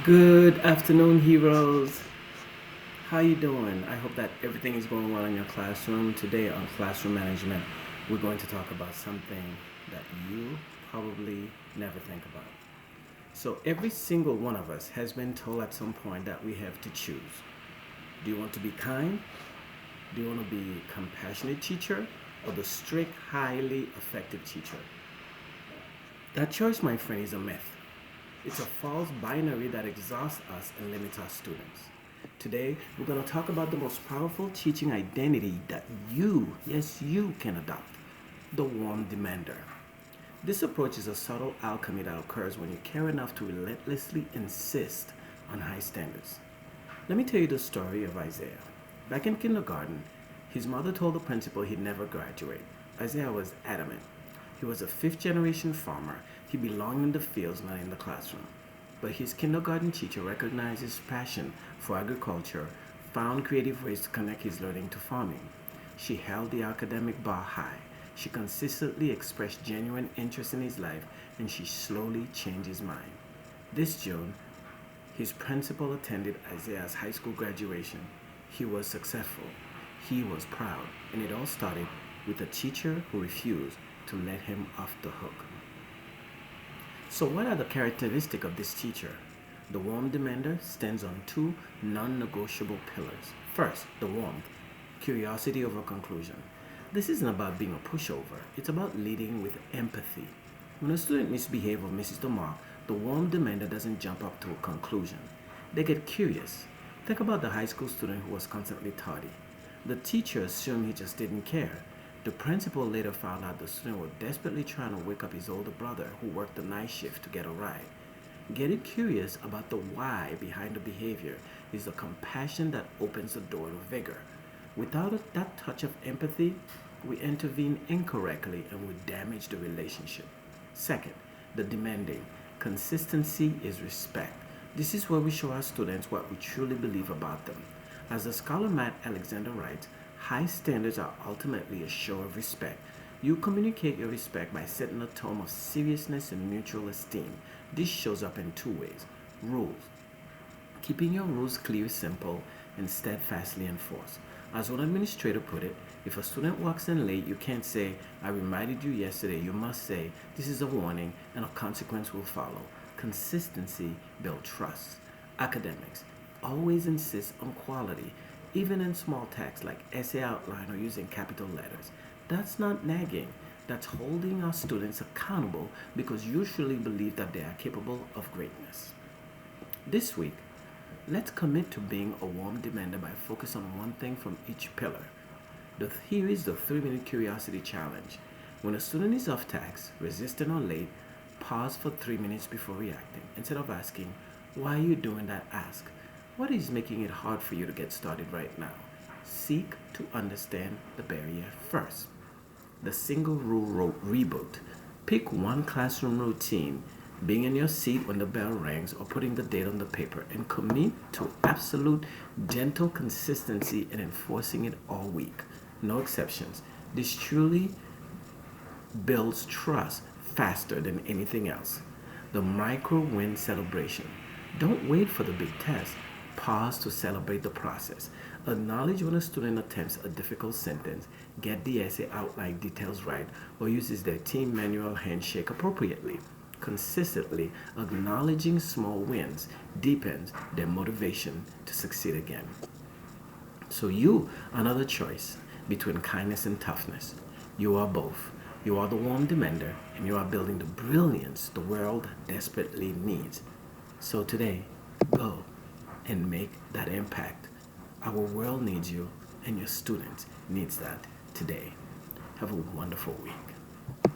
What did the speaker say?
Good afternoon, heroes. How you doing? I hope that everything is going well in your classroom. Today on Classroom Management, we're going to talk about something that you probably never think about. So every single one of us has been told at some point that we have to choose. Do you want to be kind? Do you want to be a compassionate teacher or the strict, highly effective teacher? That choice, my friend, is a myth. It's a false binary that exhausts us and limits our students. Today, we're going to talk about the most powerful teaching identity that you, yes, you can adopt, the warm demander. This approach is a subtle alchemy that occurs when you care enough to relentlessly insist on high standards. Let me tell you the story of Isaiah. Back in kindergarten, his mother told the principal he'd never graduate. Isaiah was adamant. He was a fifth generation farmer. He belonged in the fields, not in the classroom. But his kindergarten teacher recognized his passion for agriculture, found creative ways to connect his learning to farming. She held the academic bar high. She consistently expressed genuine interest in his life, and she slowly changed his mind. This June, his principal attended Isaiah's high school graduation. He was successful. He was proud, and it all started with a teacher who refused to let him off the hook. So what are the characteristics of this teacher? The warm demander stands on two non-negotiable pillars. First, the warmth, curiosity over conclusion. This isn't about being a pushover. It's about leading with empathy. When a student misbehaves or misses the mark, the warm demander doesn't jump up to a conclusion. They get curious. Think about the high school student who was constantly tardy. The teacher assumed he just didn't care. The principal later found out the student was desperately trying to wake up his older brother who worked the night shift to get a ride. Getting curious about the why behind the behavior is the compassion that opens the door to vigor. Without that touch of empathy, we intervene incorrectly and we damage the relationship. Second, the demanding. Consistency is respect. This is where we show our students what we truly believe about them. As the scholar Matt Alexander writes, high standards are ultimately a show of respect. You communicate your respect by setting a tone of seriousness and mutual esteem. This shows up in two ways. Rules. Keeping your rules clear, simple, and steadfastly enforced. As one administrator put it, if a student walks in late, you can't say, I reminded you yesterday. You must say, this is a warning and a consequence will follow. Consistency builds trust. Academics. Always insist on quality, even in small text like essay outline or using capital letters. That's not nagging. That's holding our students accountable because you truly believe that they are capable of greatness. This week, let's commit to being a warm demander by focusing on one thing from each pillar. Here is the 3-minute curiosity challenge. When a student is off task, resistant or late, pause for 3 minutes before reacting. Instead of asking, why are you doing that? Ask, what is making it hard for you to get started right now? Seek to understand the barrier first. The Single Rule Reboot. Pick one classroom routine, being in your seat when the bell rings or putting the date on the paper, and commit to absolute gentle consistency and enforcing it all week. No exceptions. This truly builds trust faster than anything else. The micro win celebration. Don't wait for the big test. Pause to celebrate the process. Acknowledge when a student attempts a difficult sentence, get the essay outline details right, or uses their team manual handshake appropriately. Consistently acknowledging small wins deepens their motivation to succeed again. So you, another choice between kindness and toughness. You are both. You are the warm demander, and you are building the brilliance the world desperately needs. So today, go and make that impact. Our world needs you, and your students needs that today. Have a wonderful week.